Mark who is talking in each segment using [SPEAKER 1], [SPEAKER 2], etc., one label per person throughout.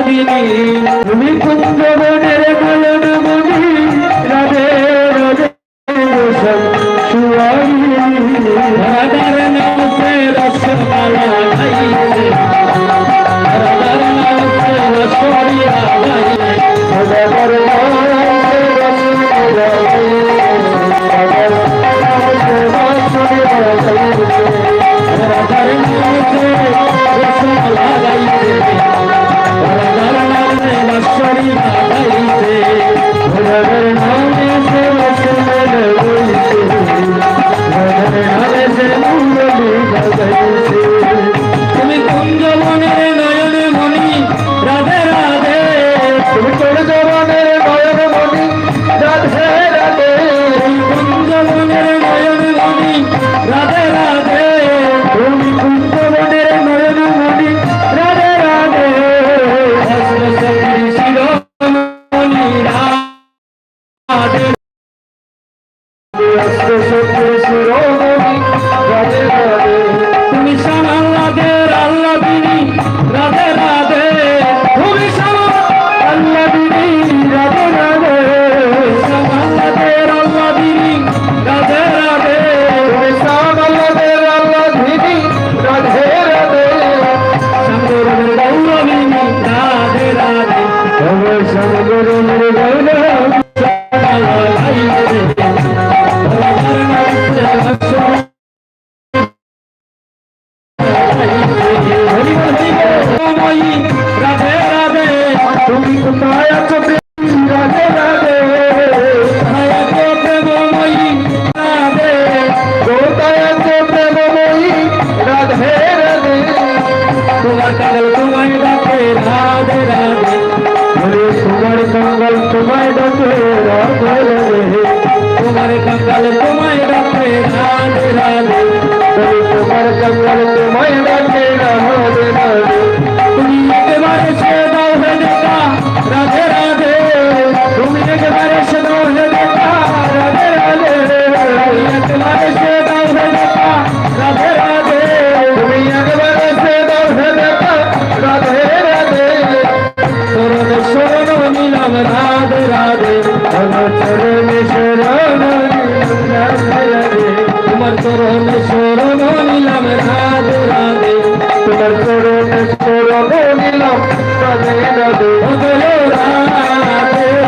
[SPEAKER 1] রাগিনী তুমি কুঞ্জবনের নয়ন মণি রাধে রাধে সুয়াগিনী রাধার নাম সে রসমালা গাইছে রাধার নাম সে রসমালা গাইছে রাধার নাম সে রসমালা তুমি কুঞ্জবনের নয়ন মণি রাধে রাধে তুমি কুঞ্জবনের নয়ন মণি রাধে রাধে কুঞ্জবনের নয়ন মণি রাধে রাধে তুমি কুঞ্জবনের নয়ন মণি রাধে রাধে শিরোমণি রাধে শিরোমণি রাধে রাধে তুমি সামাল্লাদের আল্লাদিনী রাধে রাধে তুমি সামাল্লাদিনী রাধে রাধে সামাল্লাদের আল্লাদিনী রাধে রাধে তুমি সামাল্লাদের আল্লাদিনী রাধে রাধে সাগরের গৌরবিনী রাধে রাধে তুমি সাগরের গৌরবিনী রাধে রাধে তুমি কোথায় আছো রাধে রাধে কোথায় আছো প্রেমময়ী রাধে কোথায় আছো প্রেমময়ী রাধে রাধে তোমার কাঙ্গাল তোমায় ডাকে রাধে রাধে তোমার কাঙ্গাল তোমায় ডাকে রাধে রাধে তোমার কাঙ্গাল তোমায় ডাকে রাধে রাধে তোমার কাঙ্গাল তোমায় ডাকে রাধে রাধে তুমি একেবারে সে দাও হে দেখা রাধে রাধে তুমি একেবারে সে দাও হে দেখা রাধে রাধে একেবারে সে দাও হে দেখা রাধে রাধে তুমি একেবারে সে দাও হে দেখা রাধে রাধে চরণে শরণ নিলাম রাধে রাধে আমার চরণে শরণ রাধে রাধে তোমার চরণে শরণ নিলাম রাধে রাধে তোমার চরণে শরণ নিলাম রাধে রাধে রাধে রাধে রাধে রাধে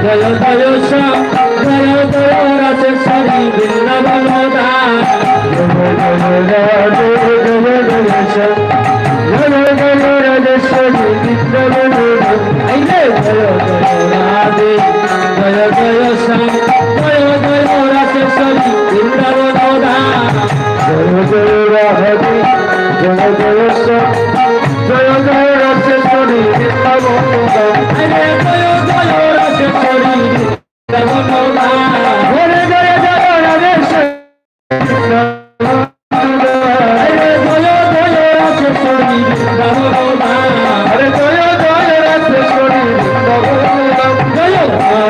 [SPEAKER 1] জয় জয় শ্যাম জয় জয় রাজেশ্বরী বৃন্দাবন ধাম জয় জয় শ্যাম জয় জয় রাজেশ্বরী বৃন্দাবন ধাম জয় জয় রাধে জয় জয় শ্যাম জয় জয় রাজেশ্বরী বৃন্দাবন ধাম জয় জয় রাধে জয় জয় শ্যাম জয় জয় রাজেশ্বরী বৃন্দাবন ধাম জয় জয় রাজেশ্বরী বৃন্দাবন ধাম হরে জয় জয় রাজেশ্বরী হরে জয় জয় রাজেশ্বরী বৃন্দাবন ধাম হরে জয় জয় রাজেশ্বরী বৃন্দাবন ধাম জয়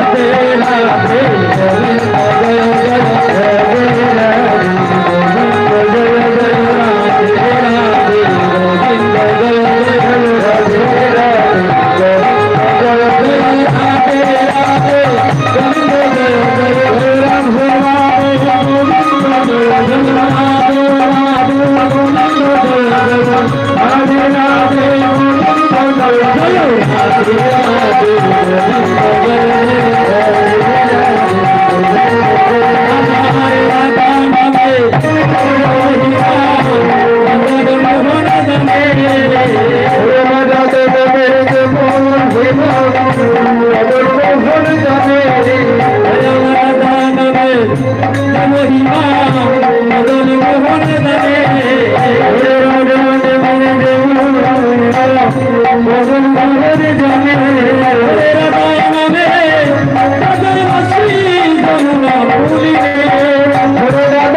[SPEAKER 1] রাধে রাধে গোবিন্দ জয় জয় রাধে রাধে গোবিন্দ জয় জয় রাধে রাধে গোবিন্দ জয় জয় রাধে রাধে গোবিন্দ জয় জয় রাধে রাধে গোবিন্দ জয় জয় রাম রাধে গোবিন্দ জয় জয় রাধে রাধে গোবিন্দ জয় জয় রাধে রাধে গোবিন্দ জয় জয় রাধে রাধে গোবিন্দ জয়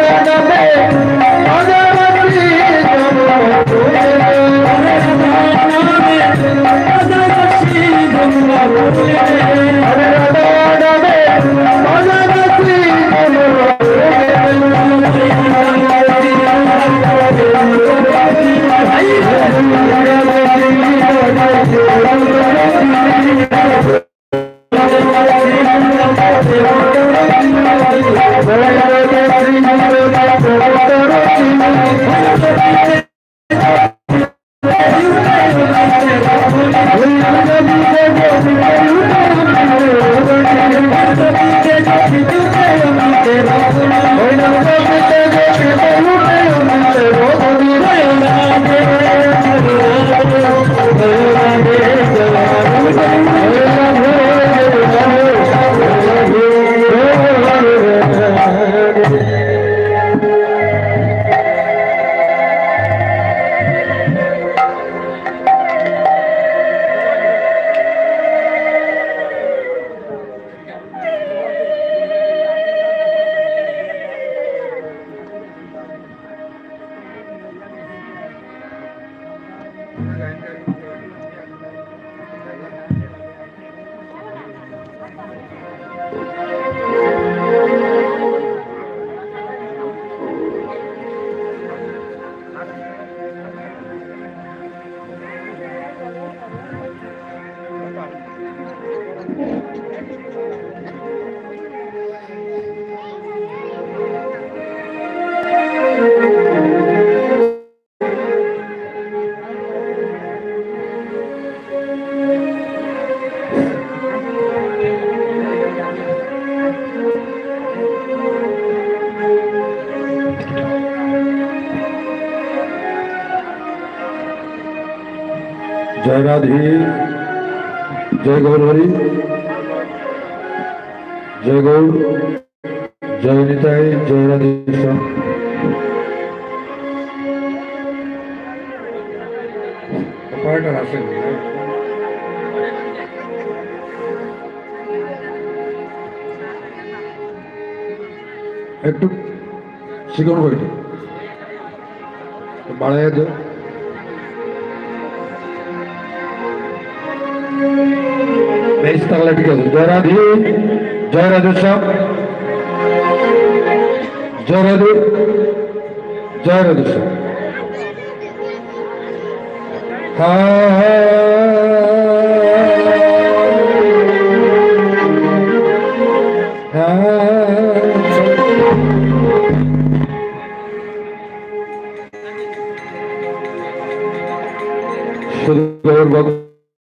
[SPEAKER 1] जय राधे जय गौरी जय गौर जय निताई जय राधे একটু শিখুন বইটা বাড়াইয়া যাও বেশ তাহলে ঠিক আছে জয় রাধে শ্যাম জয় রাধে শ্যাম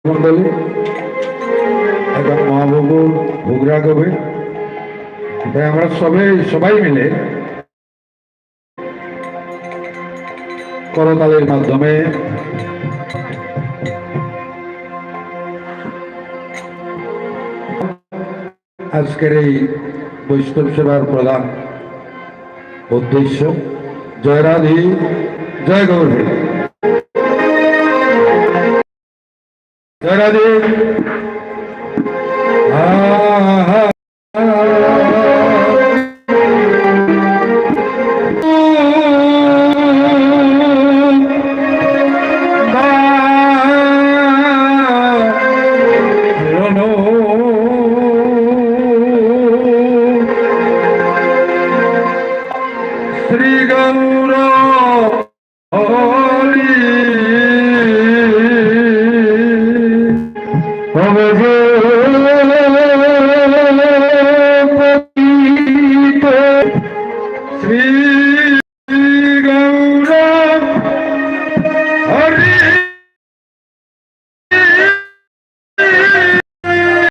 [SPEAKER 1] মন্ডলী এবং মহাপ্রভুর ভোগ রাখবে তাই আমরা সবাই মিলে করতালের মাধ্যমে আজকের এই বৈষ্ণব সেবার প্রধান উদ্দেশ্য। জয় রাধে জয় গৌরী জয় রাধে শ্রী গৌর হরি